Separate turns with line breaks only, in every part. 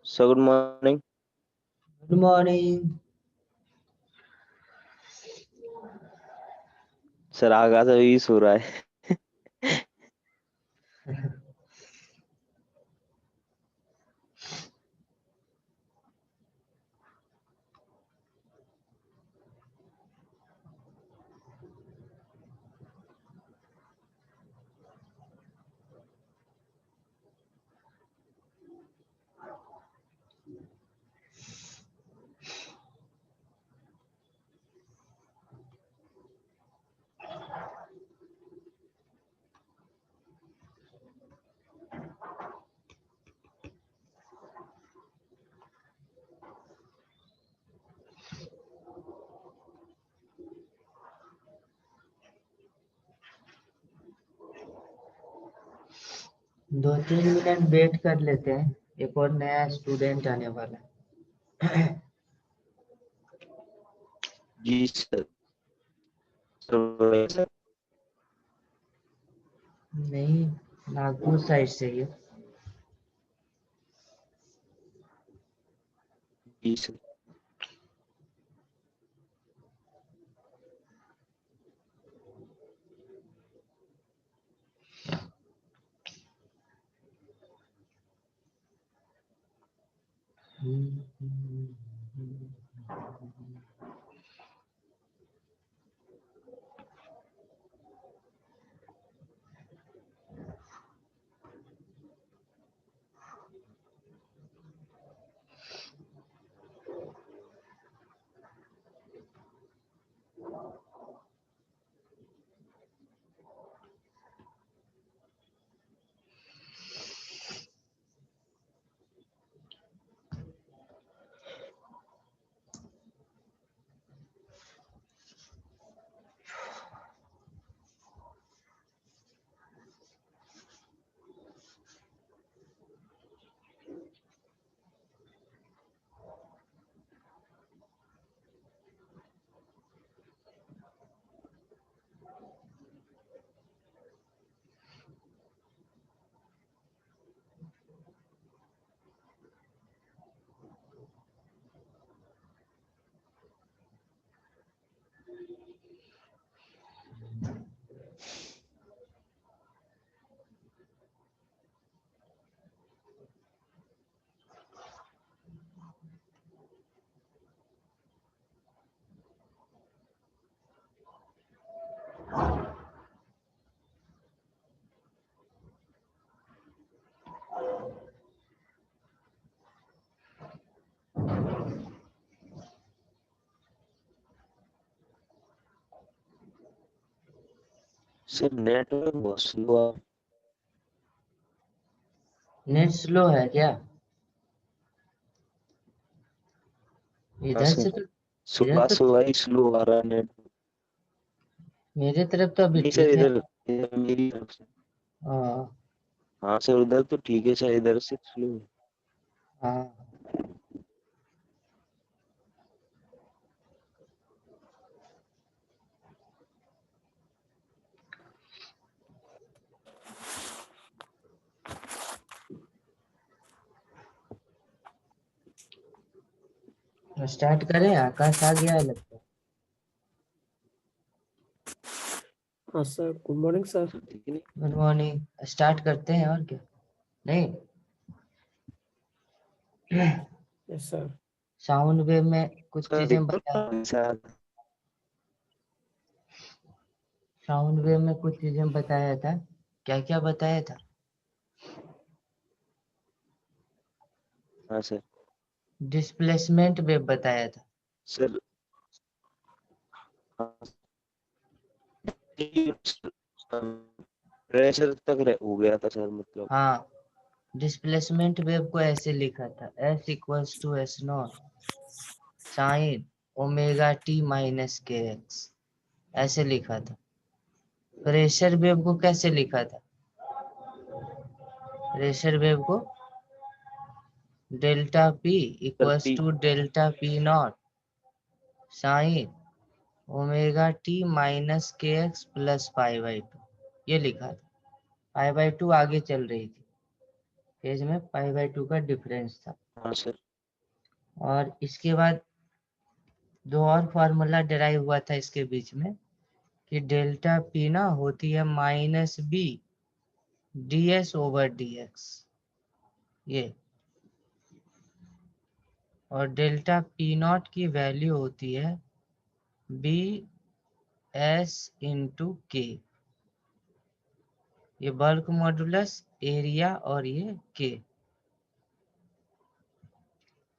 Sir good morning.
Good morning.
Sir आगाज अभी सो रहा है।
दो तीन मिनट वेट कर लेते हैं, एक और नया स्टूडेंट आने वाला है।
जी सर। सर
नहीं, नागपुर साइड से ही है।
जी सर। सर नेटवर्क बहुत स्लो है।
नेट स्लो है क्या?
हाँ
इधर से
सर,
तो इधर
सुबह
तो
सुबह ही स्लो आ रहा है नेट।
मेरे तरफ तो अभी
नहीं सर,
ठीक है।
इधर मेरी तरफ से।
हाँ
हाँ सर, उधर तो ठीक है सर, इधर से स्लो है।
हाँ। तो स्टार्ट करें, आकाश आ गया है लगता है।
हाँ sir, good morning sir.
Sir ठीक है नहीं?
गुड मॉर्निंग, स्टार्ट करते हैं और क्या। नहीं,
यस सर।
साउंड वेव में कुछ
सर
चीजें
दिक्कत
बताया।
नहीं सर।
साउंड वेव में कुछ चीजें बताया था। क्या क्या बताया था?
हाँ सर।
डिस्प्लेसमेंट वेव बताया था।
सर हाँ, प्रेशर तक हो गया था सर, मतलब।
हाँ, डिस्प्लेसमेंट वेव को ऐसे लिखा था, S equals to S not sine omega T minus K X, ऐसे लिखा था। प्रेशर वेव को कैसे लिखा था? प्रेशर वेव को delta P
sir
equals
P
to delta P not sine omega T minus K X plus pi by two, ये लिखा था। पाई बाई टू आगे चल रही थी, फेज में पाई बाई टू का डिफरेंस था।
हाँ सर
और इसके बाद दो और फॉर्मूला डिराइव हुआ था इसके बीच में कि डेल्टा पी ना होती है minus B D S over D X, ये, और डेल्टा पी नॉट की वैल्यू होती है बी एस इंटू के, ये बल्क मॉडुलस, एरिया और ये के,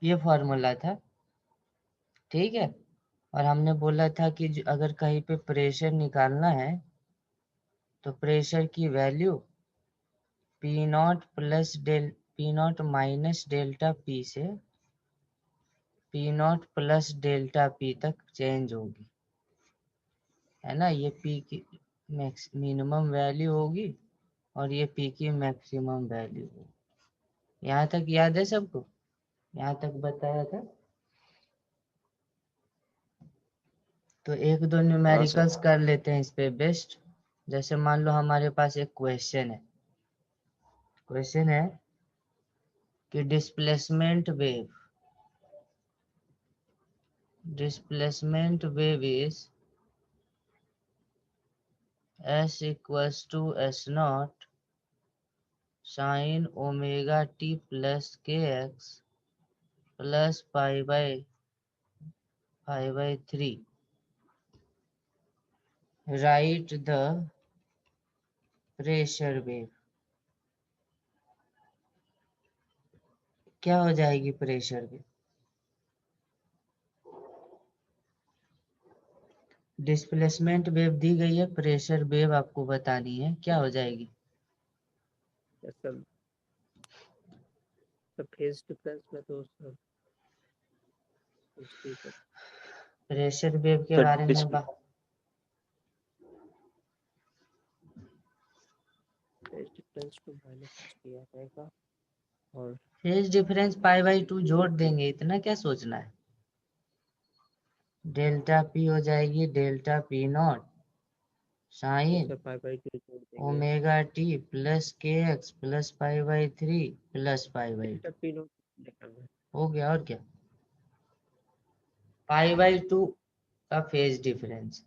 ये फॉर्मूला था। ठीक है, और हमने बोला था कि अगर कहीं पे प्रेशर निकालना है तो प्रेशर की value P not plus P not minus delta P से P not plus delta P तक चेंज होगी, है ना। ये पी की मिनिमम वैल्यू होगी और ये पी की मैक्सिमम वैल्यू होगी। यहाँ तक याद है सबको? यहाँ तक बताया था। तो एक दो
हाँ सर
न्यूमेरिकल्स कर लेते हैं इस पे बेस्ट। जैसे मान लो हमारे पास एक क्वेश्चन है, क्वेश्चन है कि displacement wave is s equals to s naught sin omega t plus kx plus pi by 3. Write the pressure wave. क्या हो जाएगी प्रेशर वेव? डिस्प्लेसमेंट वेव दी गई है, प्रेशर वेव आपको बतानी है, क्या हो जाएगी?
Yes sir. तो फेज डिफरेंस में तो सर ठीक है।
प्रेशर वेव के
सर
बारे में
फेज डिफरेंस को माइनस किया जाएगा और
फेज डिफरेंस पाई बाई 2 जोड़ देंगे, इतना क्या सोचना है। डेल्टा पी हो जाएगी delta P not sine
sir pi by 2 जोड़ देंगे।
Omega T plus K X plus pi by 3 plus pi by 2,
delta P naught निकालना है।
हो गया। और क्या, पाई बाई 2 का फेज डिफरेंस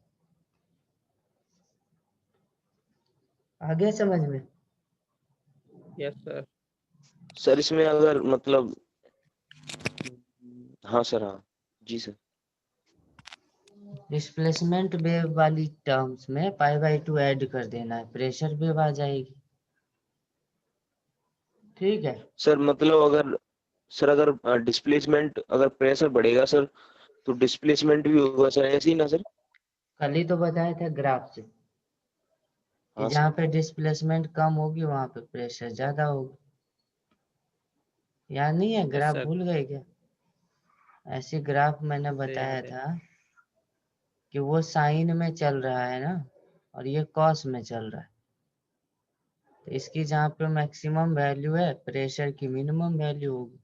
आ गया समझ में?
Yes sir.
सर इसमें अगर मतलब हाँ सर हाँ जी सर
डिस्प्लेसमेंट वेव वाली टर्म्स में पाई बाई 2 ऐड कर देना है, प्रेशर वेव आ जाएगी। ठीक है,
सर मतलब अगर डिस्प्लेसमेंट अगर प्रेशर बढ़ेगा सर तो डिस्प्लेसमेंट भी होगा सर, ऐसे ही ना सर?
कल ही तो बताया था ग्राफ से कि
हाँ
जहाँ
सर
पे डिस्प्लेसमेंट कम होगी वहां पे प्रेशर ज्यादा होगा। याद नहीं है?
Yes
graph
sir.
भूल गए क्या? ऐसे ग्राफ मैंने
से
बताया
याद है।
था कि वो साइन में चल रहा है ना और ये कॉस में चल रहा है, तो इसकी जहाँ पे मैक्सिमम वैल्यू है प्रेशर की मिनिमम वैल्यू होगी,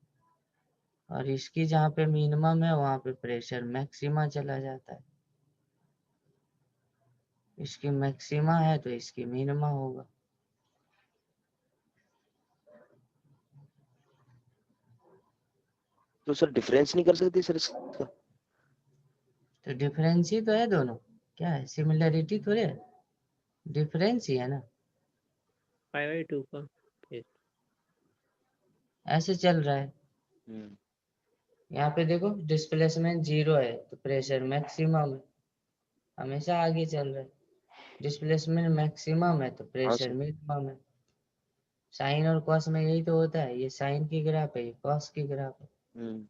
और इसकी जहाँ पे मिनिमम है वहां पे प्रेशर मैक्सिमा चला जाता है। इसकी मैक्सिमा है तो इसकी मिनिमा होगा।
तो सर डिफरेंस नहीं कर सकते सर इसका?
तो डिफरेंस ही तो है दोनों, क्या है, सिमिलरिटी थोड़ी है, डिफरेंस ही है ना।
पाई बाई 2 का फेज।
ऐसे चल रहा है,
हम्म,
यहाँ पे देखो डिस्प्लेसमेंट 0 है तो प्रेशर मैक्सिमम है, हमेशा आगे चल रहा है। डिस्प्लेसमेंट मैक्सिमम है तो
हाँ
प्रेशर
सर
मिनिमम है। साइन और कॉस में यही तो होता है, ये साइन की ग्राफ है, ये कॉस की ग्राफ है।
हम्म,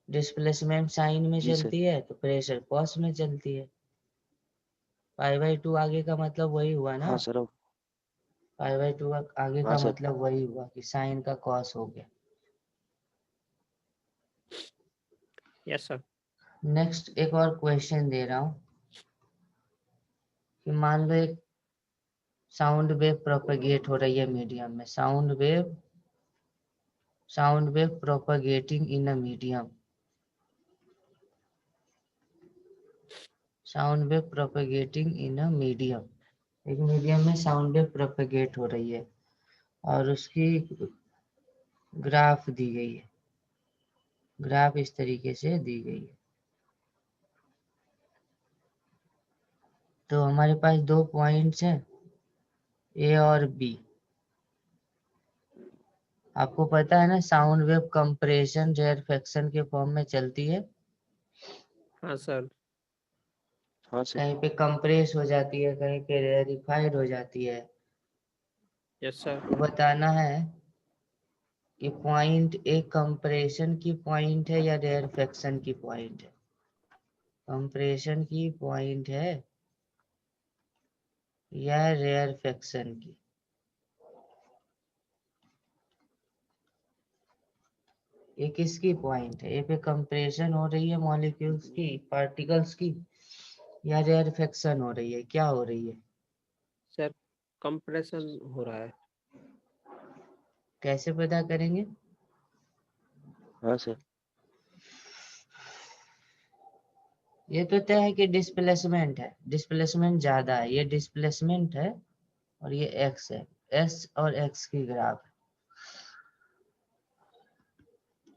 डिस्प्लेसमेंट साइन में
जी सर
चलती है तो प्रेशर कॉस में चलती है। पाई बाई 2 आगे का मतलब वही हुआ ना।
हाँ सर
π/2 का आगे
हाँ
का
सर।
मतलब वही हुआ कि साइन का कॉस हो गया।
Yes sir.
नेक्स्ट एक और क्वेश्चन दे रहा हूँ कि मान लो एक साउंड वेव प्रोपेगेट हो रही है मीडियम में, sound wave propagating in a medium, sound wave propagating in a medium, एक मीडियम में साउंड वेव प्रोपेगेट हो रही है और उसकी ग्राफ दी गई है, ग्राफ इस तरीके से दी गई है। तो हमारे पास दो पॉइंट्स हैं ए और बी। आपको पता है ना साउंड वेव कंप्रेशन रेयरफैक्शन के फॉर्म में चलती है।
हाँ सर।
हाँ सर।
कहीं पे कंप्रेस हो जाती है, कहीं पे रेयरिफाइड हो जाती है।
Yes sir.
तो बताना है कि पॉइंट ए कंप्रेशन की पॉइंट है या रेयरफैक्शन की पॉइंट है। कंप्रेशन की पॉइंट है या रेयरफैक्शन की। ये किसकी पॉइंट है? ए पे कंप्रेशन हो रही है मॉलिक्यूल्स की, पार्टिकल्स की, या रेयरफैक्शन हो रही है? क्या हो रही है?
सर कंप्रेशन हो रहा है।
कैसे पता करेंगे?
हाँ सर।
ये तो तय है कि डिस्प्लेसमेंट है, डिस्प्लेसमेंट ज्यादा है, ये डिस्प्लेसमेंट है और ये एक्स है, एस और एक्स की ग्राफ है।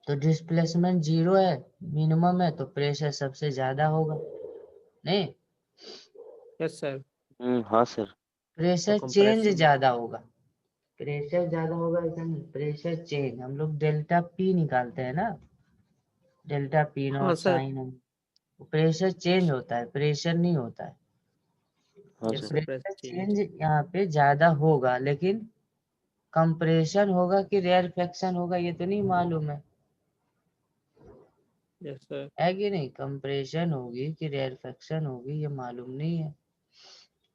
तो डिस्प्लेसमेंट 0 है, मिनिमम है, तो प्रेशर सबसे ज्यादा होगा नहीं?
Yes sir.
हाँ सर।
Pressure change
compression.
ज्यादा होगा, प्रेशर ज्यादा होगा ऐसा नहीं, प्रेशर चेंज। हम लोग डेल्टा पी निकालते हैं ना, डेल्टा पी
हाँ
naught
sir.
Sine, pressure change होता है, प्रेशर नहीं होता है।
हाँ
yes
sir.
Sir press
pressure
change.
Change यहाँ पे ज्यादा होगा, लेकिन कंप्रेशन होगा कि रेयरफैक्शन होगा ये तो नहीं मालूम
यस सर।
है कि नहीं? कंप्रेशन होगी कि रेयरफैक्शन होगी ये मालूम नहीं है।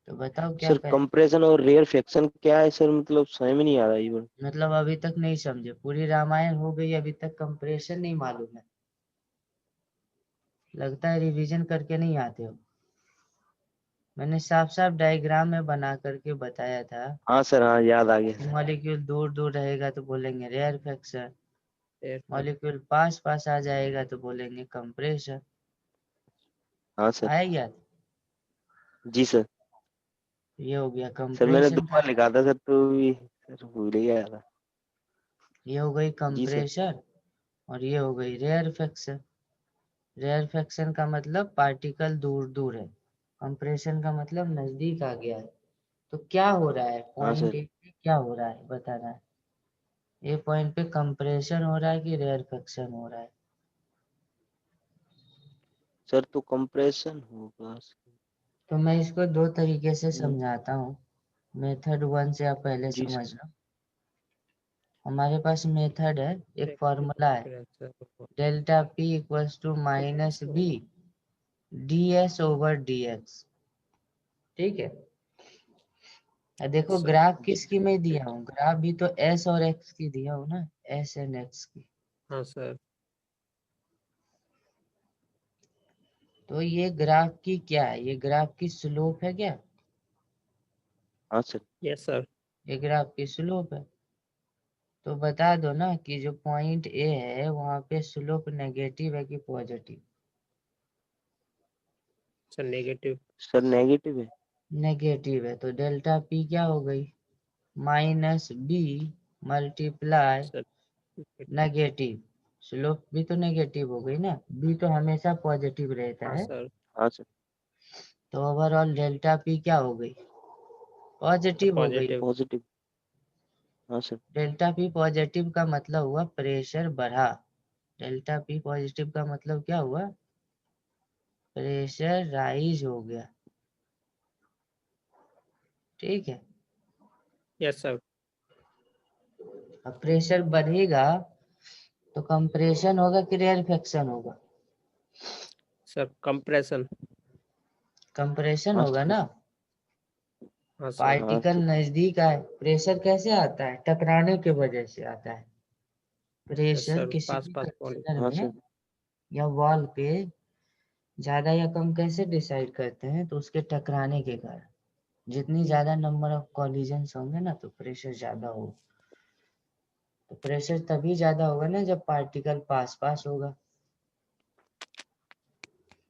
तो बताओ क्या
सर
करें?
कंप्रेशन और रेयरफैक्शन क्या है सर, मतलब समझ में नहीं आ रहा ये बार।
मतलब अभी तक नहीं समझे? पूरी रामायण हो गई, अभी तक कंप्रेशन नहीं मालूम है? लगता है रिवीजन करके नहीं आते हो। मैंने साफ साफ डायग्राम में बना करके बताया था।
हाँ सर, हाँ याद आ गया सर।
मॉलिक्यूल दूर दूर रहेगा तो बोलेंगे रेयरफैक्शन,
एयर।
मॉलिक्यूल पास पास आ जाएगा तो बोलेंगे कंप्रेशन।
हाँ सर।
आया याद?
जी सर।
ये हो गया
सर मैंने 2
कंप्रेशन का,
बार लिखा था सर, तो भी सर भूल ही गया था।
ये हो गई
जी सर।
कंप्रेशन और ये हो गई रेयरफैक्शन। रेयरफैक्शन का मतलब पार्टिकल दूर दूर है, कंप्रेशन का मतलब नजदीक आ गया है। तो क्या हो रहा है
हाँ
पॉइंट
सर।
ए पे, क्या हो रहा है बताना है। ये पॉइंट पे कंप्रेशन हो रहा है कि रेयरफैक्शन हो रहा है?
सर तो कंप्रेशन होगा।
तो मैं इसको दो तरीके से
हम्म,
समझाता हूँ। मेथड 1 से आप पहले
जी
समझ
सर।
लो। हमारे पास मेथड है, एक फॉर्मूला है, delta P equals to minus B D S over D X. ठीक है? देखो
सर।
ग्राफ
जी
किसकी में दिया हूँ? ग्राफ भी तो एस और एक्स की दिया हूँ ना, एस एंड एक्स की।
हाँ सर।
तो ये ग्राफ की क्या है? ये ग्राफ की स्लोप है क्या?
हाँ सर।
Yes sir.
ये ग्राफ की स्लोप है। तो बता दो ना कि जो पॉइंट ए है वहां पे स्लोप नेगेटिव है कि positive?
Sir negative.
Sir negative है।
नेगेटिव है, तो डेल्टा पी क्या हो गई? Minus B multiply
sir
negative, slope भी तो नेगेटिव हो गई ना, बी तो हमेशा पॉजिटिव रहता
हाँ
है।
सर।
हाँ सर।
तो ओवरऑल डेल्टा पी क्या हो गई? पॉजिटिव हो गई।
पॉजिटिव।
पॉजिटिव। हाँ सर।
डेल्टा पी पॉजिटिव का मतलब हुआ प्रेशर बढ़ा। डेल्टा पी पॉजिटिव का मतलब क्या हुआ? प्रेशर राइज हो गया। ठीक है?
Yes sir.
अब प्रेशर बढ़ेगा तो कंप्रेशन होगा कि रेयरफैक्शन होगा?
Sir compression.
कंप्रेशन
हाँ
होगा
सर।
ना।
हाँ सर।
पार्टिकल नजदीक आए, प्रेशर कैसे आता है? टकराने के वजह से आता है।
यस
प्रेशर
सर,
किसी
पास
भी
पास पॉइंट।
कंटेनर
हाँ
में
सर।
या वॉल पे ज्यादा या कम कैसे डिसाइड करते हैं? तो उसके टकराने के कारण। जितनी ज्यादा नंबर ऑफ कॉलिजन्स होंगे ना, तो प्रेशर ज्यादा होगा। तो प्रेशर तभी ज्यादा होगा ना जब पार्टिकल पास पास होगा।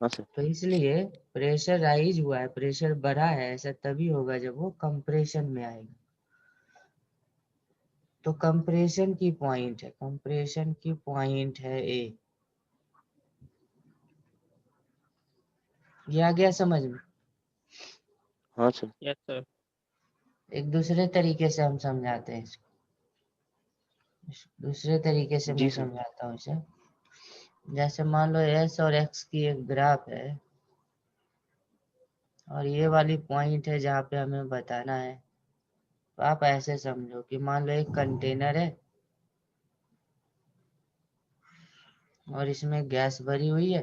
हाँ सर।
तो इसलिए प्रेशर राइज हुआ है, प्रेशर बढ़ा है, ऐसा तभी होगा जब वो कंप्रेशन में आएगा। तो कंप्रेशन की पॉइंट है, कंप्रेशन की पॉइंट है ए। ये आ गया समझ में?
हाँ सर।
Yes sir.
एक दूसरे तरीके से हम समझाते हैं इसको। दूसरे तरीके से मैं
जी सर।
समझाता हूँ इसे। जैसे मान लो एस और एक्स की एक ग्राफ है, और ये वाली पॉइंट है जहाँ पे हमें बताना है। तो आप ऐसे समझो कि मान लो एक कंटेनर है और इसमें गैस भरी हुई है,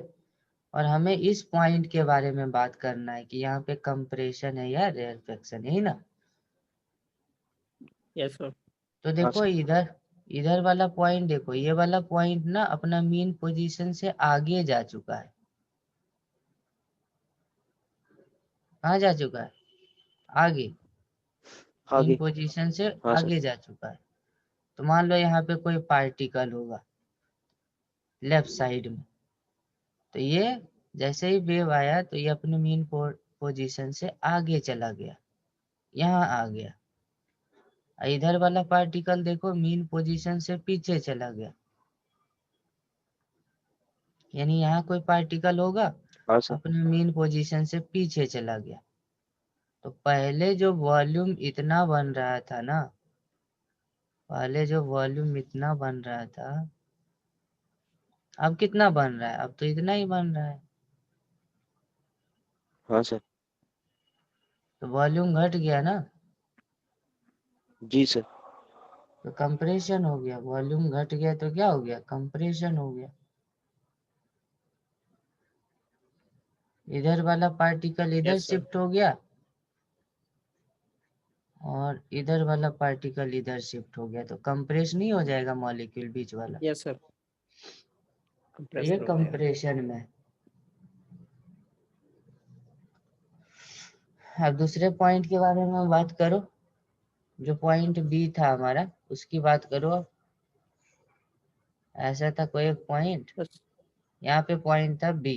और हमें इस पॉइंट के बारे में बात करना है कि यहाँ पे कंप्रेशन है या रेयरफेक्शन है ना।
Yes sir.
तो
हाँ
देखो
सर।
इधर, इधर वाला पॉइंट देखो, ये वाला पॉइंट ना अपना मीन पोजीशन से आगे जा चुका है। कहाँ जा चुका है? आगे। मीन
आगे।
पोजीशन से
हाँ सर।
आगे जा चुका है। तो मान लो यहाँ पे कोई पार्टिकल होगा लेफ्ट साइड में, तो ये जैसे ही वेव आया तो ये अपने मीन पोजीशन से आगे चला गया, यहाँ आ गया। इधर वाला पार्टिकल देखो मीन पोजीशन से पीछे चला गया, यानी यहाँ कोई पार्टिकल होगा
हाँ सर।
अपने मीन पोजीशन से पीछे चला गया। तो पहले जो वॉल्यूम इतना बन रहा था ना, पहले जो वॉल्यूम इतना बन रहा था, अब कितना बन रहा है? अब तो इतना ही बन रहा है।
हाँ सर।
तो वॉल्यूम घट गया ना,
जी सर।
तो कंप्रेशन हो गया। वॉल्यूम घट गया तो क्या हो गया? कंप्रेशन हो गया। इधर वाला पार्टिकल इधर
यस सर।
शिफ्ट हो गया, और इधर वाला पार्टिकल इधर शिफ्ट हो गया, तो कंप्रेस नहीं हो जाएगा मॉलिक्यूल बीच वाला?
यस सर,
तो ये
कंप्रेशन हो जाएगा।
कंप्रेशन में। अब दूसरे पॉइंट के बारे में बात करो। जो पॉइंट बी था हमारा, उसकी बात करो अब। ऐसा था कोई एक पॉइंट,
बस।
यहाँ पे पॉइंट था बी।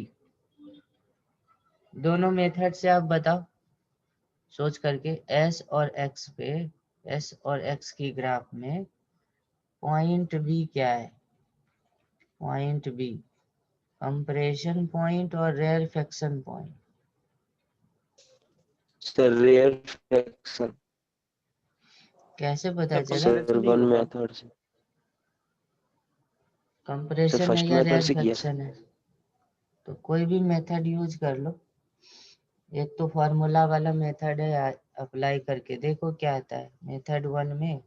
दोनों मेथड से आप बताओ सोच करके, एस और एक्स पे, एस और एक्स की ग्राफ में पॉइंट बी क्या है? पॉइंट बी कंप्रेशन पॉइंट और रेयरफेक्शन पॉइंट।
Sir rarefaction.
कैसे पता
सर
चला?
सर
कंप्रेशन ही
वन
होगा।
मेथड से। सर
कंप्रेशन है
फर्स्ट
या
मेथड से किया सर।
रेयरफेक्शन है? तो कोई भी मेथड यूज कर लो। एक तो फॉर्मूला वाला मेथड है, अप्लाई करके देखो क्या आता है। मेथड 1 में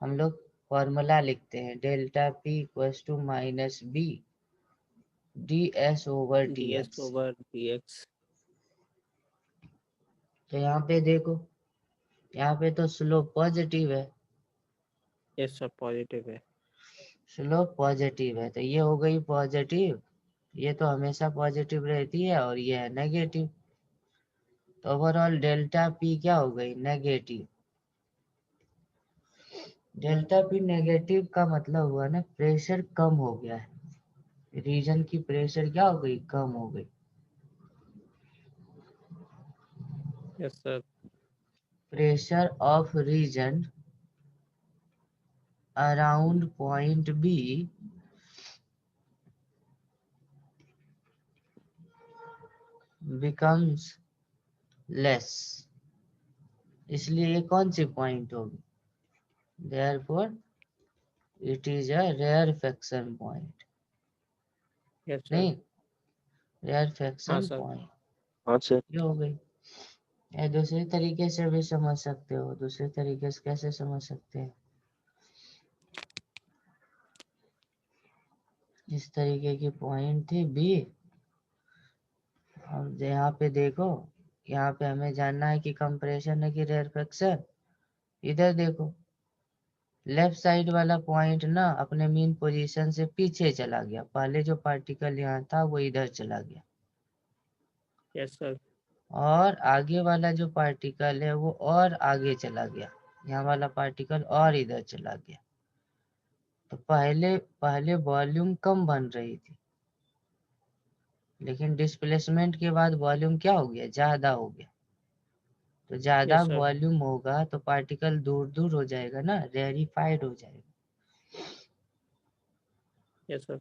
हम लोग फॉर्मूला लिखते हैं, delta P equals to minus B D S over D
D S
X.
Over D X.
तो यहाँ पे देखो, यहाँ पे तो स्लोप पॉजिटिव है,
यस सर, पॉजिटिव है।
स्लोप पॉजिटिव है, तो ये हो गई पॉजिटिव। ये तो हमेशा पॉजिटिव रहती है, और ये है नेगेटिव। तो ओवरऑल डेल्टा पी क्या हो गई? नेगेटिव। डेल्टा पी नेगेटिव का मतलब हुआ ना प्रेशर कम हो गया है। रीजन की प्रेशर क्या हो गई? कम हो गई।
Yes sir.
Pressure of region around point B becomes less. इसलिए ये कौन सी पॉइंट होगी? therefore it is a rarefaction point।
Yes sir.
नहीं,
हाँ
rarefaction
सर।
point
हाँ सर।
ये हो गई। या दूसरे तरीके से भी समझ सकते हो। दूसरे तरीके से कैसे समझ सकते हैं? इस तरीके की पॉइंट थी बी, अब यहाँ पे देखो यहाँ पे हमें जानना है कि कंप्रेशन है कि रेयरफेक्शन। इधर देखो लेफ्ट साइड वाला पॉइंट ना अपने मीन पोजीशन से पीछे चला गया, पहले जो पार्टिकल यहाँ था वो इधर चला गया,
यस सर।
और आगे वाला जो पार्टिकल है वो और आगे चला गया, यहाँ वाला पार्टिकल और इधर चला गया। तो पहले पहले वॉल्यूम कम बन रही थी, लेकिन डिस्प्लेसमेंट के बाद वॉल्यूम क्या हो गया, ज्यादा हो गया। तो ज्यादा
यस सर।
वॉल्यूम होगा तो पार्टिकल दूर दूर हो जाएगा ना, रेयरिफाइड हो जाएगा,
यस सर।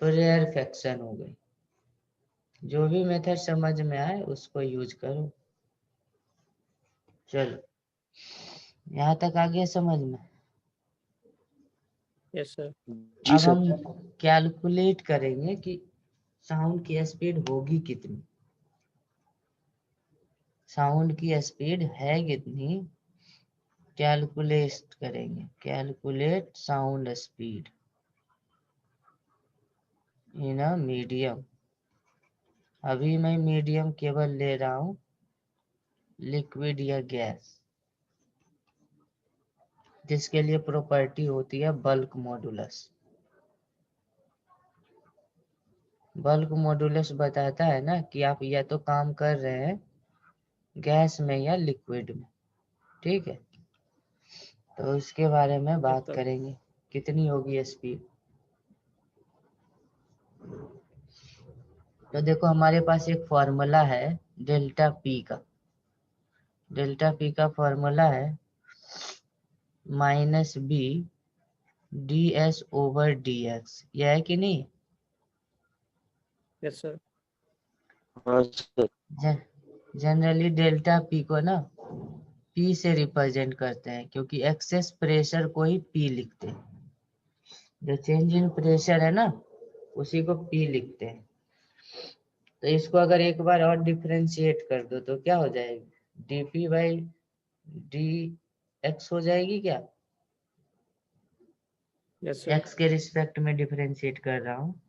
तो रेयरफेक्शन हो गई। जो भी मेथड समझ में आए उसको यूज करो। चलो यहाँ तक आ गया समझ में।
Yes sir.
जी
अब
सर।
हम कैलकुलेट करेंगे कि साउंड की स्पीड होगी कितनी, साउंड की स्पीड है कितनी, कैलकुलेट करेंगे। Calculate sound speed in a medium. अभी मैं मीडियम केवल ले रहा हूँ लिक्विड या गैस, जिसके लिए प्रॉपर्टी होती है बल्क मॉडुलस। बल्क मॉडुलस बताता है ना कि आप या तो काम कर रहे हैं गैस में या लिक्विड में, ठीक है। तो इसके बारे में बात
सर।
करेंगे, कितनी होगी स्पीड। तो देखो हमारे पास एक फॉर्मूला है डेल्टा पी का। डेल्टा पी का फॉर्मूला है minus B D S over D X, यह है कि नहीं।
Yes sir.
हाँ सर।
जनरली डेल्टा पी को ना पी से रिप्रेजेंट करते हैं, क्योंकि एक्सेस प्रेशर को ही पी लिखते हैं। जो चेंज इन प्रेशर है ना उसी को पी लिखते हैं। तो इसको अगर एक बार और डिफरेंशिएट कर दो तो क्या हो जाएगी, dp बाई डी एक्स हो जाएगी क्या।
Yes sir.
एक्स के रिस्पेक्ट में डिफरेंशिएट कर रहा हूँ,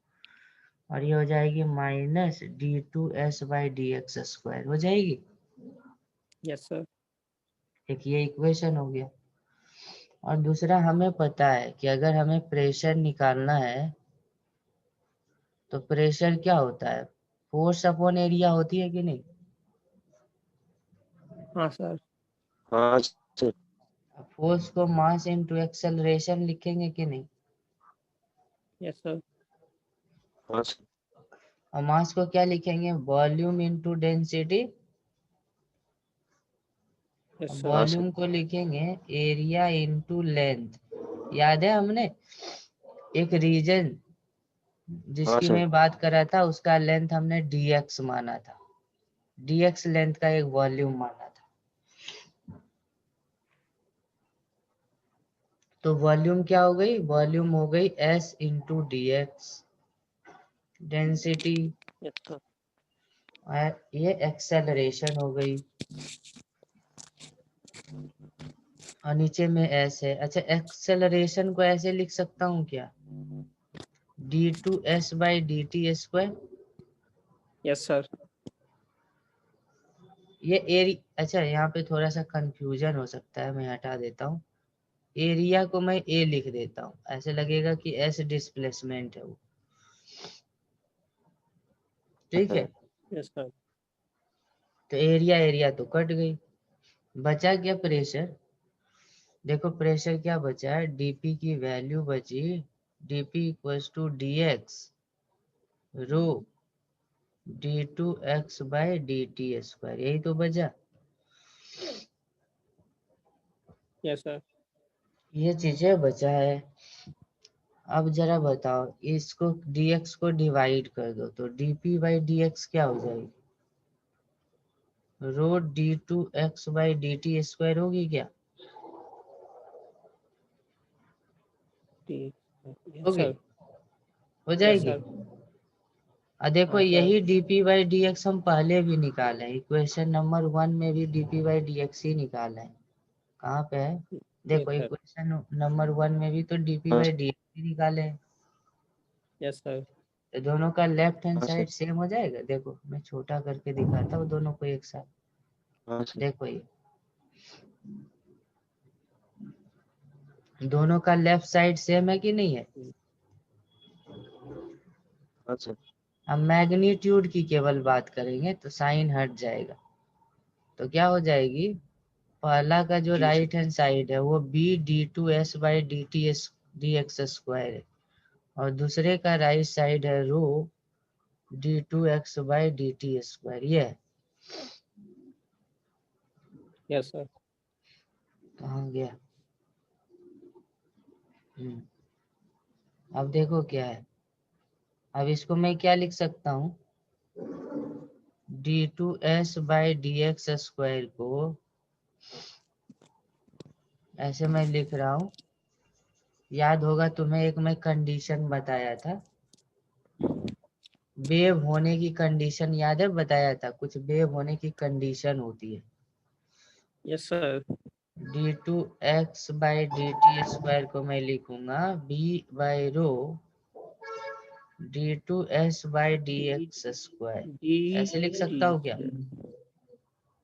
और ये हो जाएगी minus D two S by D X square हो जाएगी।
Yes sir.
एक ये इक्वेशन हो गया। और दूसरा हमें पता है कि अगर हमें प्रेशर निकालना है तो प्रेशर क्या होता है, फोर्स अपॉन एरिया होती है कि नहीं।
हाँ सर।
हाँ सर।
फोर्स को मास इनटू एक्सेलरेशन लिखेंगे कि नहीं।
Yes sir.
हाँ सर।
और मास को क्या लिखेंगे, volume into density.
Yes sir.
हाँ सर।
वॉल्यूम को लिखेंगे एरिया इनटू लेंथ। याद है हमने एक रीजन
हाँ
जिसकी
सर।
मैं बात कर रहा था उसका लेंथ हमने dx माना था, dx लेंथ का एक वॉल्यूम माना था। तो वॉल्यूम क्या हो गई, वॉल्यूम हो गई s into D x, density
yes sir.
ये एक्सेलरेशन हो गई, और नीचे में s है। अच्छा एक्सेलरेशन को ऐसे लिख सकता हूँ क्या, D two S by D T square.
Yes sir.
ये एरी, अच्छा यहाँ पे थोड़ा सा कंफ्यूजन हो सकता है, मैं हटा देता हूँ। एरिया को मैं ए लिख देता हूँ, ऐसे लगेगा कि एस डिस्प्लेसमेंट है वो, ठीक है।
Yes sir.
तो एरिया एरिया तो कट गई, बचा क्या प्रेशर। देखो प्रेशर क्या बचा है, डीपी की वैल्यू बची DP equals to D X rho D two X by D T square, यही तो बचा।
Yes sir.
ये चीजें बचा है। अब जरा बताओ इसको dx को डिवाइड कर दो तो dp बाई dx क्या हो जाएगी, rho D two X by D T square होगी क्या,
यस
होगी,
सर।
हो
यस
जाएगी।
सर।
और देखो
हाँ सर।
यही dp बाई dx हम पहले भी निकाले हैं, इक्वेशन नंबर 1 में भी dp बाई dx ही निकाला है। कहाँ पे है,
यस
देखो
सर।
इक्वेशन नंबर 1 में भी तो dp
हाँ
बाई dx ही निकाले हैं।
Yes sir.
तो दोनों का लेफ्ट हैंड
हाँ
साइड
सर।
सेम हो जाएगा। देखो मैं छोटा करके दिखाता हूँ दोनों को एक साथ।
हाँ सर।
देखो ये दोनों का लेफ्ट साइड सेम है कि नहीं है।
हाँ सर।
अब मैग्नीट्यूड की केवल बात करेंगे तो साइन हट जाएगा। तो क्या हो जाएगी, पहला का जो
जी सर।
राइट हैंड साइड है वो B D two S by D T S D X square है, और दूसरे का राइट साइड है rho D two X by D T square. ये है।
Yes sir.
कहाँ गया। अब देखो क्या है। अब इसको मैं क्या लिख सकता हूँ, D two S by D X square को ऐसे मैं लिख रहा हूँ। याद होगा तुम्हें एक मैं कंडीशन बताया था, वेव होने की कंडीशन याद है, बताया था कुछ वेव होने की कंडीशन होती है।
Yes sir.
D two X by D T square को मैं लिखूंगा B by rho D two S by D X square.
D
ऐसे लिख
टी।
सकता हूँ क्या।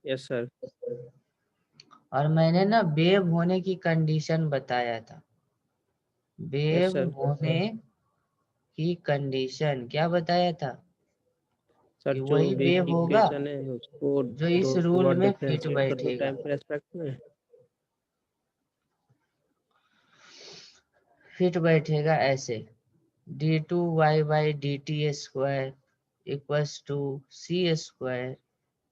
Yes sir.
और मैंने ना वेव होने की कंडीशन बताया था,
यस
वेव
सर।
होने की कंडीशन क्या बताया था,
सर
कि
जो
वही
वेव
वेव
की
होगा
इक्वेशन है उसको
जो इस
दो
रूल
बार
में फिट
डिफरेंशिएट कर दो
बैठेगा।
टाइम के रेस्पेक्ट में।
फिट बैठेगा ऐसे, D two Y by D T square equals to C square,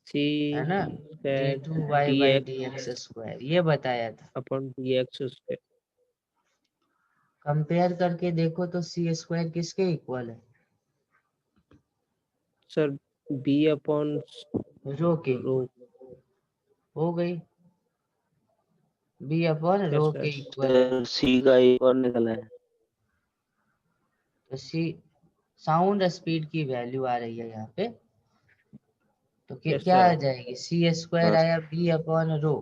C
है ना, D
square
two Y
D
by D X
X
square, ये बताया था।
Upon D X square.
Compare करके देखो तो सी स्क्वायर किसके इक्वल है,
सर बी अपॉन
रो के
रो।
इक्वल हो गई, बी अपॉन
यस
रो के
सर।
इक्वल है।
सर सी का एक और निकला है।
तो सी साउंड स्पीड की वैल्यू आ रही है यहाँ पे, तो
यस
क्या आ
सर।
जाएगी, सी स्क्वायर
हाँ
आया बी अपॉन रो,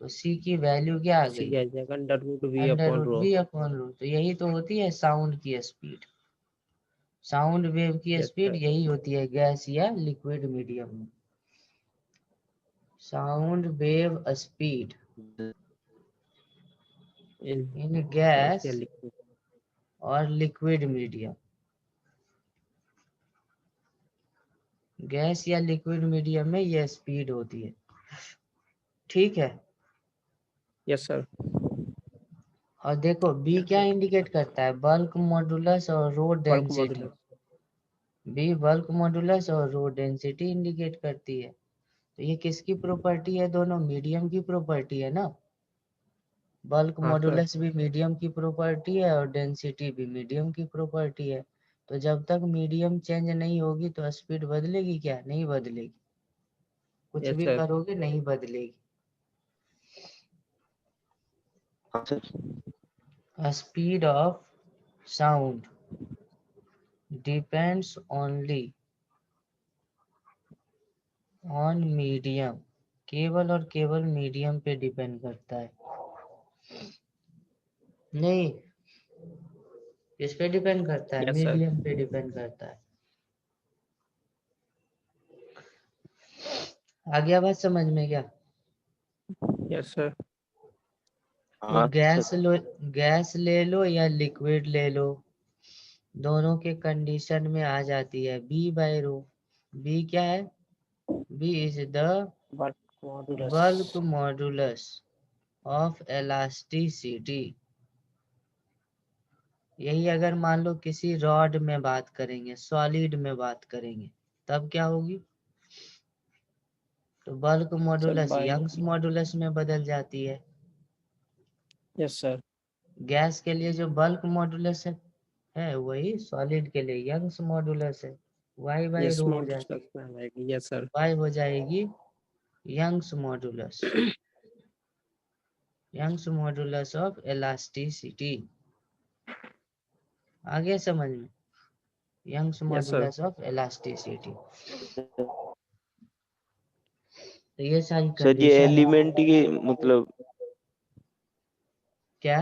तो सी की वैल्यू क्या आ
सी
गई,
आ जाएगा under root V
under
upon
root
rho.
B upon rho. तो यही तो होती है साउंड की स्पीड, साउंड वेव की
यस
स्पीड
सर।
यही होती है गैस या लिक्विड मीडियम में। Sound wave speed
in
in
gas या
गैस
लिक्विड।
और लिक्विड मीडियम, गैस या लिक्विड मीडियम में यह स्पीड होती है। ठीक है।
Yes sir.
और देखो बी क्या इंडिकेट करता है, बल्क मॉडुलस और rho
bulk
density.
Modulus.
B bulk modulus और रो डेंसिटी इंडिकेट करती है। तो ये किसकी प्रॉपर्टी है, दोनों मीडियम की प्रॉपर्टी है ना। बल्क
हाँ सर।
मॉडुलस भी मीडियम की प्रॉपर्टी है और डेंसिटी भी मीडियम की प्रॉपर्टी है। तो जब तक मीडियम चेंज नहीं होगी तो स्पीड बदलेगी क्या, नहीं बदलेगी, कुछ
यस
भी
सर।
करोगे नहीं बदलेगी।
हाँ sir.
Speed of sound depends only on medium, केवल और केवल मीडियम पे डिपेंड करता है। नहीं, किस पे डिपेंड करता है,
यस सर।
मीडियम पे डिपेंड करता है। आ गया बात समझ में क्या।
Yes sir.
तो
हाँ
गैस
सर।
लो, गैस ले लो या लिक्विड ले लो, दोनों के कंडीशन में आ जाती है बी बाई रो। बी क्या है, B is the
bulk modulus.
Bulk modulus of elasticity. यही अगर मान लो किसी रॉड में बात करेंगे, सॉलिड में बात करेंगे, तब क्या होगी, तो bulk
sir
modulus
by.
Young's modulus में बदल जाती है।
Yes sir.
गैस के लिए जो बल्क मॉडुलस है वही सॉलिड के लिए यंग्स मॉडुलस है, वाई बाई
यस
रो हो जाती
मॉड्यूलस में आएगी। Yes sir.
है, वाई हो जाएगी Young's modulus, Young's modulus of elasticity. आगे समझ में, Young's
yes sir.
Modulus of elasticity. तो ये सारी
सर ये
कंडीशन है।
एलिमेंट की मतलब
क्या,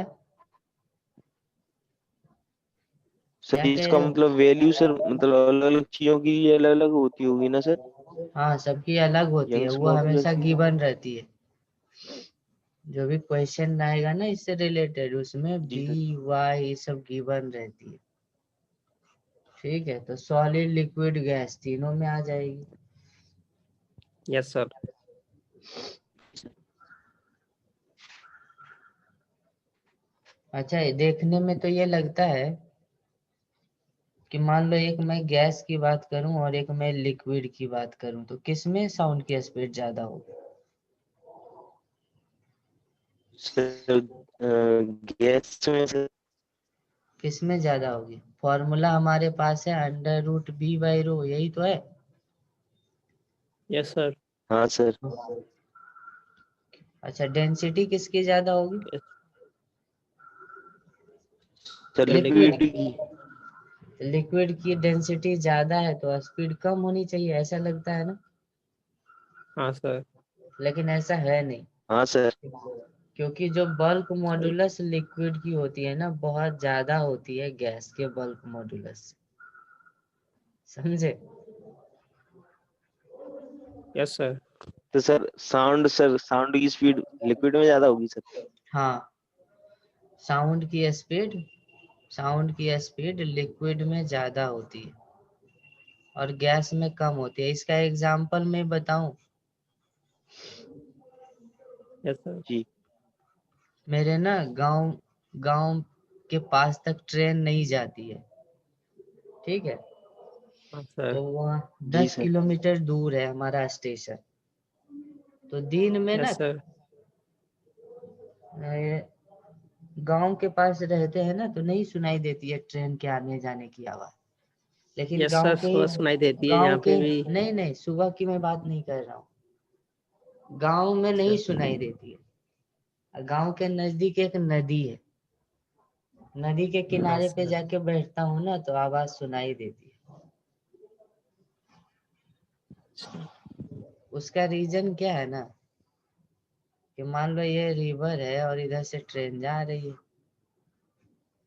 सर
क्या कह
इसका
रहे हो?
मतलब वैल्यू सर मतलब अलग अलग चीजों की अलग अलग होती होगी ना सर?
हाँ, सबकी अलग होती है,
यंग्स
वो
मॉड्यूलस
हमेशा
की।
गिवन रहती है। जो भी क्वेश्चन आएगा ना इससे रिलेटेड, उसमें
जी
बी
सर।
वाई ये सब गिवन रहती है। ठीक है, तो सॉलिड लिक्विड गैस तीनों में आ जाएगी।
Yes sir.
अच्छा, देखने में तो ये लगता है कि मान लो एक मैं गैस की बात करूं और एक मैं लिक्विड की बात करूं, तो किसमें साउंड की स्पीड ज्यादा होगी?
सर गैस में सर।
किसमें ज्यादा होगी? फॉर्मूला हमारे पास है √b/ρ, यही तो है।
Yes sir.
हाँ सर।
अच्छा, डेंसिटी किसकी ज्यादा होगी?
सर
लिक्विड
लिक्विड की।
लिक्विड की डेंसिटी ज्यादा है तो स्पीड कम होनी चाहिए, ऐसा लगता है ना?
हाँ सर।
लेकिन ऐसा है नहीं,
हाँ सर।
क्योंकि जो बल्क मॉडुलस लिक्विड की होती है ना, बहुत ज्यादा होती है गैस के बल्क मॉडुलस से। समझे?
Yes sir.
तो सर साउंड की स्पीड लिक्विड में ज्यादा होगी सर?
हाँ, साउंड की स्पीड साउंड की स्पीड लिक्विड में ज्यादा होती है और गैस में कम होती है। इसका एग्जांपल मैं बताऊं?
Yes sir.
जी।
मेरे ना गांव गांव के पास तक ट्रेन नहीं जाती है, ठीक है?
हाँ सर।
तो वहाँ
जी
10
सर।
किलोमीटर दूर है हमारा स्टेशन। तो दिन में ना
यस सर।
गांव के पास रहते हैं ना, तो नहीं सुनाई देती है ट्रेन के आने जाने की आवाज। लेकिन
यस सर, सुबह सुनाई देती है यहाँ पे भी।
नहीं नहीं, सुबह की मैं बात नहीं कर रहा हूँ, गांव में नहीं
अच्छा।
सुनाई देती है। गांव के नजदीक एक नदी है, नदी के
हाँ
किनारे पे
सर।
जाके बैठता हूँ ना, तो आवाज सुनाई देती है।
अच्छा।
उसका रीजन क्या है ना, कि मान लो ये रिवर है और इधर से ट्रेन जा रही है,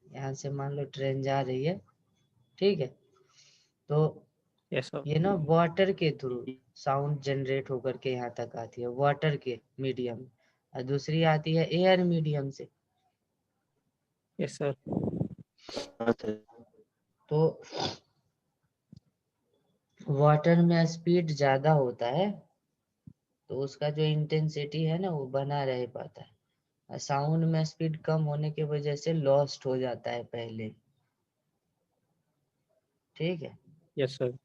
यहाँ से मान लो ट्रेन जा रही है, ठीक है? तो
यस सर।
ये ना वाटर के थ्रू साउंड जनरेट होकर के यहाँ तक आती है, वाटर के मीडियम, और दूसरी आती है एयर मीडियम से।
Yes sir.
हाँ सर।
तो वाटर में स्पीड ज्यादा होता है, तो उसका जो इंटेंसिटी है ना वो बना रह पाता है, और साउंड में स्पीड कम होने की वजह से लॉस्ट हो जाता है पहले। ठीक है,
यस सर।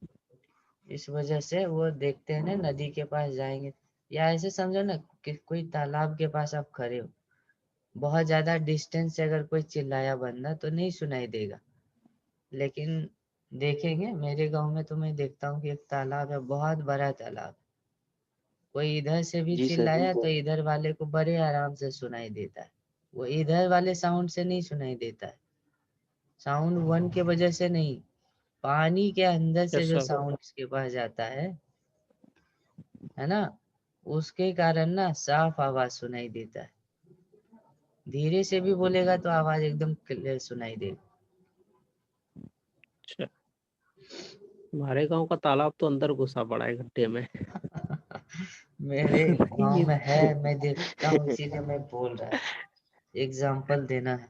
इस वजह से वो देखते हैं ना, नदी के पास जाएंगे, या ऐसे समझो ना कि कोई तालाब के पास आप खड़े हो, बहुत ज्यादा डिस्टेंस से अगर कोई चिल्लाया बंदा तो नहीं सुनाई देगा। लेकिन देखेंगे मेरे गांव में, तो मैं देखता हूँ कि एक तालाब है, बहुत बड़ा तालाब, कोई इधर से भी
जी सर।
चिल्लाया तो इधर वाले को बड़े आराम से सुनाई देता है, वो इधर वाले साउंड से नहीं सुनाई देता है। साउंड वन के वजह से नहीं, पानी के अंदर से
यस
जो
सर।
साउंड इसके पास जाता है ना, उसके कारण ना साफ आवाज सुनाई देता है। धीरे से भी बोलेगा तो आवाज एकदम क्लियर सुनाई देगा।
अच्छा, हमारे गांव का तालाब तो अंदर घुसा पड़ा है गड्ढे में।
मेरे गांव
ये
में है, मैं देखता हूँ, इसीलिए मैं बोल रहा था, एग्जाम्पल देना है।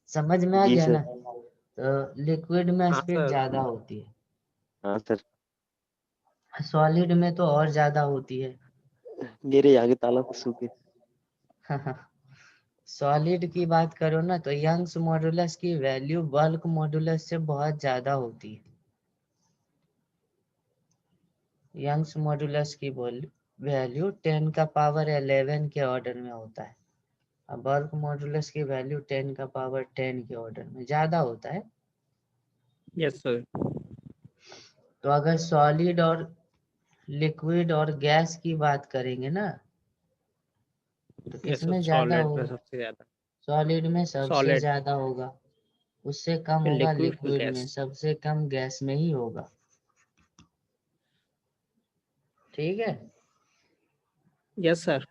समझ में आ
जी
गया
सर।
ना? तो लिक्विड में
हाँ
स्पीड
सर।
ज्यादा होती है,
हाँ सर।
सॉलिड में तो और ज्यादा होती है।
मेरे यहाँ के तालाब सूखे।
सॉलिड की बात करो ना, तो यंग्स मॉडुलस की वैल्यू बल्क मॉडुलस से बहुत ज्यादा होती है। यंग्स मॉडुलस की वैल्यू 10⁻11 के ऑर्डर में होता है, और बल्क मॉडुलस की वैल्यू 10⁻10 के ऑर्डर में ज्यादा होता है।
Yes sir.
तो अगर सॉलिड और लिक्विड और गैस की बात करेंगे ना, तो
यस सर,
किसमें ज्यादा
सॉलिड में
होगा?
सबसे ज्यादा।
सॉलिड में सबसे
सॉलिड।
ज्यादा होगा, उससे कम
फिर
होगा
लिक्विड, फिर
लिक्विड में,
गैस।
सबसे कम गैस में ही होगा। ठीक है,
यस सर।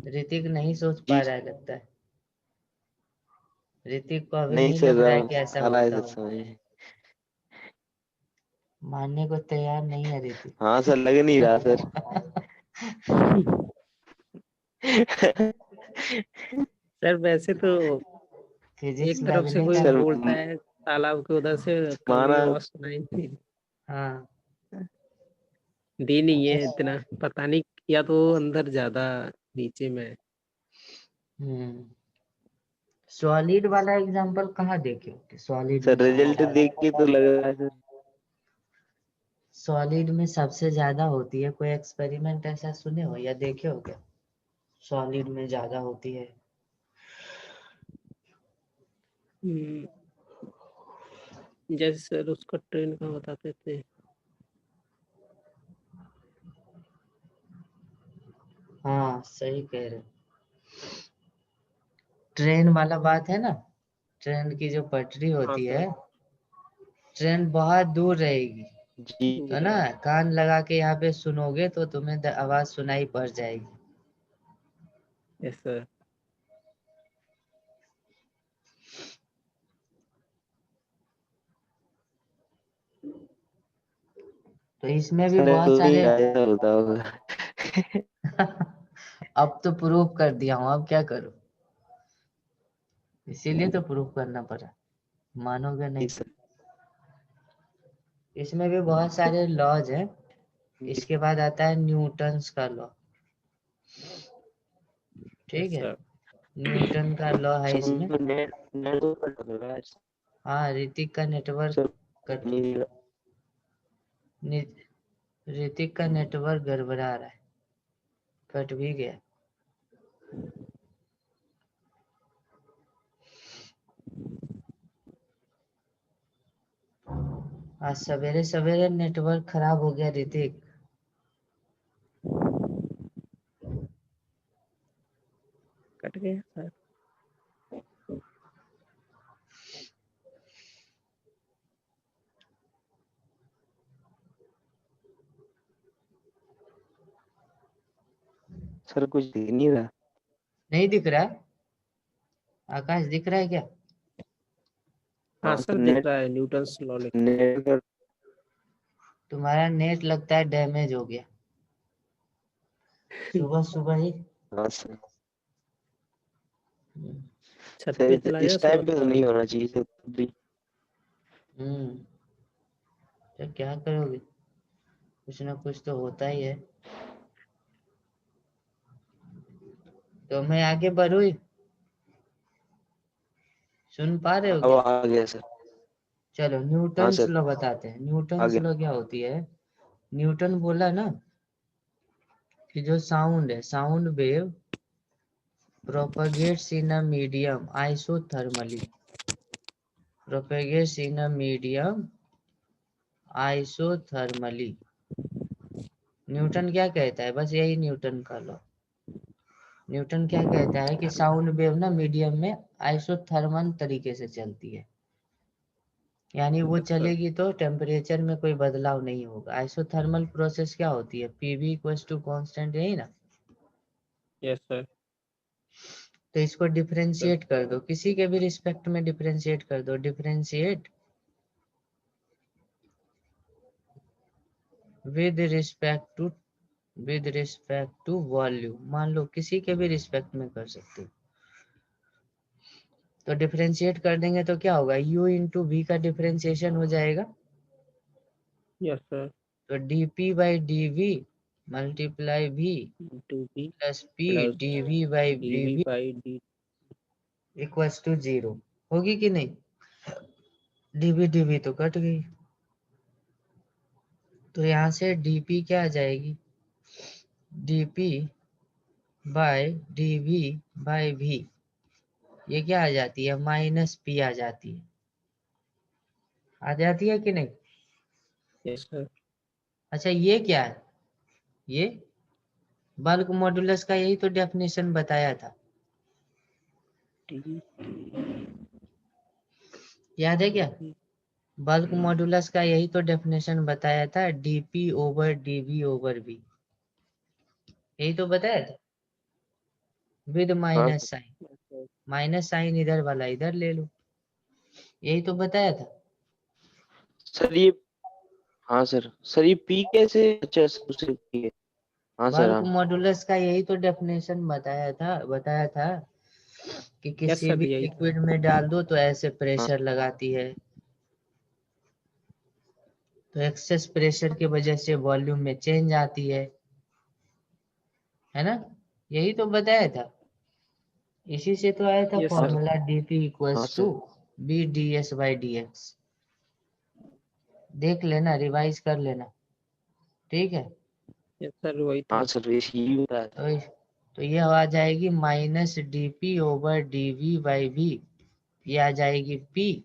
ऋतिक नहीं सोच पा
जी
रहा है लगता है। ऋतिक को अभी
नहीं
नहीं लग
सर,
रहा है कि ऐसा
आ रहा
होता
है सर
हो।
समझ।
मानने को तैयार नहीं है ऋतिक।
हाँ सर, लग नहीं रहा सर।
सर वैसे तो
फिजिक्स
एक तरफ से
लगने
कोई
का।
सर
बोलता है तालाब के उधर से कभी
माना।
आवाज सुनाई नहीं
हाँ।
दी, नहीं
अच्छा।
है इतना पता नहीं, या तो अंदर ज्यादा नीचे में है।
हम्म। सॉलिड वाला एग्जांपल कहाँ देखे हो कि सॉलिड
सर
में सबसे
रिजल्ट देख के तो लग रहा है सर।
सॉलिड में सबसे ज्यादा होती है? कोई एक्सपेरिमेंट ऐसा सुने हो या देखे हो क्या? सॉलिड में ज्यादा होती है।
हम्म, जैसे सर उसका ट्रेन का बताते थे।
हाँ सही कह रहे हो। ट्रेन वाला बात है ना, ट्रेन की जो पटरी
हाँ
होती
सर।
है, ट्रेन बहुत दूर रहेगी,
जी
तो
दूर
ना
है।
कान लगा के यहाँ पे सुनोगे तो तुम्हें आवाज सुनाई पड़ जाएगी।
Yes sir.
तो इसमें भी
सर
बहुत
तो
सारे।
ऐसा होता होगा।
अब तो प्रूव कर दिया हूँ, अब क्या करूँ? इसीलिए तो प्रूव करना पड़ा, मानोगे
जी
नहीं।
सर।
इसमें भी बहुत सारे लॉज हैं। इसके बाद आता है न्यूटन्स का लॉ। ठीक
यस
है,
सर।
न्यूटन का लॉ है
सर
इसमें।
नेट नेट तो कट हो रहा है
हाँ, ऋतिक का नेटवर्क
सर।
कट।
नहीं।
ऋतिक का नेटवर्क गड़बड़ा रहा है, कट भी गया। आज सवेरे सवेरे नेटवर्क खराब हो गया ऋतिक।
कट गया सर।
सर कुछ दिख नहीं रहा।
नहीं दिख रहा है? आकाश दिख रहा है क्या?
हाँ
हाँ
सर
सर,
दिख
नेट
रहा है, न्यूटन्स लॉ लिखा है।
नेट का।
तुम्हारा नेट लगता है डैमेज हो गया सुबह सुबह ही।
हाँ सर।
छत
सर
पे चला जा
इस
सर।
टाइम पे तो नहीं होना चाहिए सर भी।
हम्म। तो क्या करोगे, कुछ ना कुछ तो होता ही है। तो मैं आगे बढ़ू, सुन पा रहे हो
अब
क्या?
आ गया सर।
चलो
हाँ
न्यूटन्स
सर,
लॉ बताते हैं।
आ
न्यूटन्स
गया।
लॉ क्या होती है? न्यूटन बोला ना कि जो साउंड है, sound wave propagates in a medium isothermally, propagates in a medium isothermally। Newton क्या कहता है, बस यही न्यूटन का लॉ। न्यूटन क्या कहता है कि साउंड वेव ना मीडियम में आइसोथर्मल तरीके से चलती है, यानी वो
यस सर।
चलेगी तो टेम्परेचर में कोई बदलाव नहीं होगा। आइसोथर्मल प्रोसेस क्या होती है? पीवी इक्वल्स टू कांस्टेंट, यही ना?
Yes sir.
तो इसको डिफरेंशिएट कर दो, किसी के भी रिस्पेक्ट में डिफरेंशिएट कर दो। Differentiate with respect to, with respect to volume, मान लो किसी के भी रिस्पेक्ट में कर सकते हो। तो डिफरेंशिएट कर देंगे तो क्या होगा, u इंटू वी का डिफरेंशिएशन हो जाएगा।
Yes sir.
तो dp by dv multiply v
to B
plus p
plus
dv by
D V
dv
by D.
Equals to 0 होगी कि नहीं? dv dv तो कट गई, तो यहाँ से dp क्या आ जाएगी, dp by dv by v, ये क्या आ जाती है, माइनस p आ जाती है। आ जाती है कि नहीं?
Yes sir.
अच्छा ये क्या है, ये बल्क मॉडुलस का यही तो डेफिनेशन बताया था,
डी
याद है क्या? बल्क मॉडुलस का यही तो डेफिनेशन बताया था, DP over DV over V, यही तो बताया था विद
हाँ
minus
sir.
Sine. Minus sine इधर वाला इधर ले लो, यही तो बताया था।
सर ये, हाँ सर ये पी कैसे, अच्छा सर दूसरे पी है, हाँ सर
बल्क
हाँ
मॉडुलस का यही तो डेफिनेशन बताया था कि किसी
सर
भी
यही था।
लिक्विड में डाल दो तो ऐसे
हाँ
प्रेशर लगाती है, तो एक्सेस प्रेशर की वजह से वॉल्यूम में चेंज आती है ना, यही तो बताया था। इसी से तो आया था
यस सर।
फॉर्मूला dp
हाँ
equals to
sir
b ds by dx। देख लेना, रिवाइज कर लेना, ठीक है।
यस सर वही था।
हाँ सर यही बताया था।
तो ये आ जाएगी minus dp over dv by v, ये आ जाएगी p,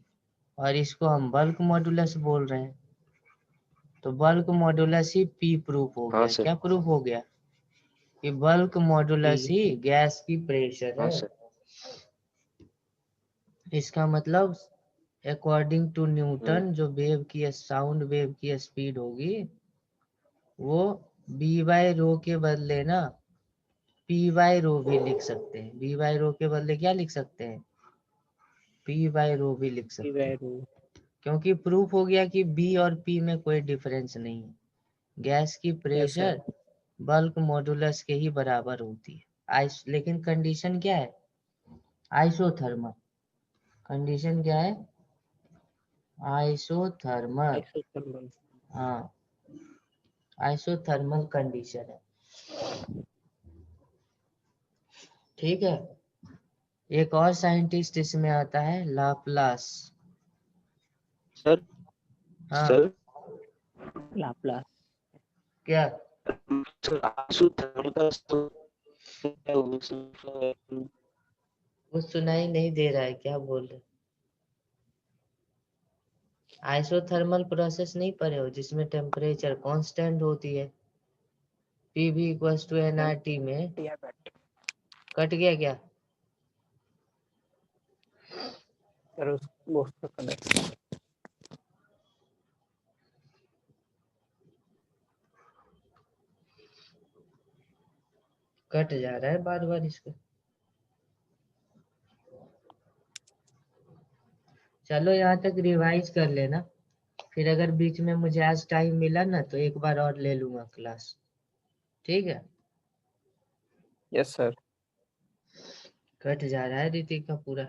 और इसको हम बल्क मॉडुलस बोल रहे हैं, तो बल्क मॉडुलस ही p प्रूफ हो
हाँ
गया।
सर
क्या प्रूफ हो गया? कि बल्क मॉडुलस
ठीक
ही गैस की प्रेशर
हाँ
है।
सर
इसका मतलब अकॉर्डिंग टू
हम्म,
न्यूटन जो वेव की साउंड वेव की स्पीड होगी वो b बाई रो के बदले ना p बाई रो भी लिख सकते हैं। b बाई रो के बदले क्या लिख सकते हैं? p बाई रो भी लिख सकते हैं,
वैरू।
क्योंकि प्रूफ हो गया कि b और p में कोई डिफरेंस नहीं है। गैस की
yes sir.
Pressure bulk modulus के ही बराबर होती है। लेकिन कंडीशन क्या है? आइसोथर्मल। कंडीशन क्या है? आइसोथर्मल।
आइसोथर्मल।
हाँ, आइसोथर्मल कंडीशन है, ठीक है। एक और साइंटिस्ट इसमें आता है, लाप्लास।
सर
हाँ,
सर
लाप्लास।
क्या?
सर आंसू थर्मल का क्या होगा सर?
कुछ सुनाई नहीं दे रहा है, क्या बोल रहे? आइसोथर्मल प्रोसेस नहीं पढ़े हो जिसमें टेम्परेचर कांस्टेंट होती है, PV इक्वल्स टू nRT में। कट गया क्या?
सर वो उसका कलर।
कट जा रहा है बार बार इसका। चलो यहाँ तक रिवाइज कर लेना, फिर अगर बीच में मुझे आज टाइम मिला ना तो एक बार और ले लूंगा क्लास, ठीक है।
Yes sir.
कट जा रहा है ऋतिक का पूरा।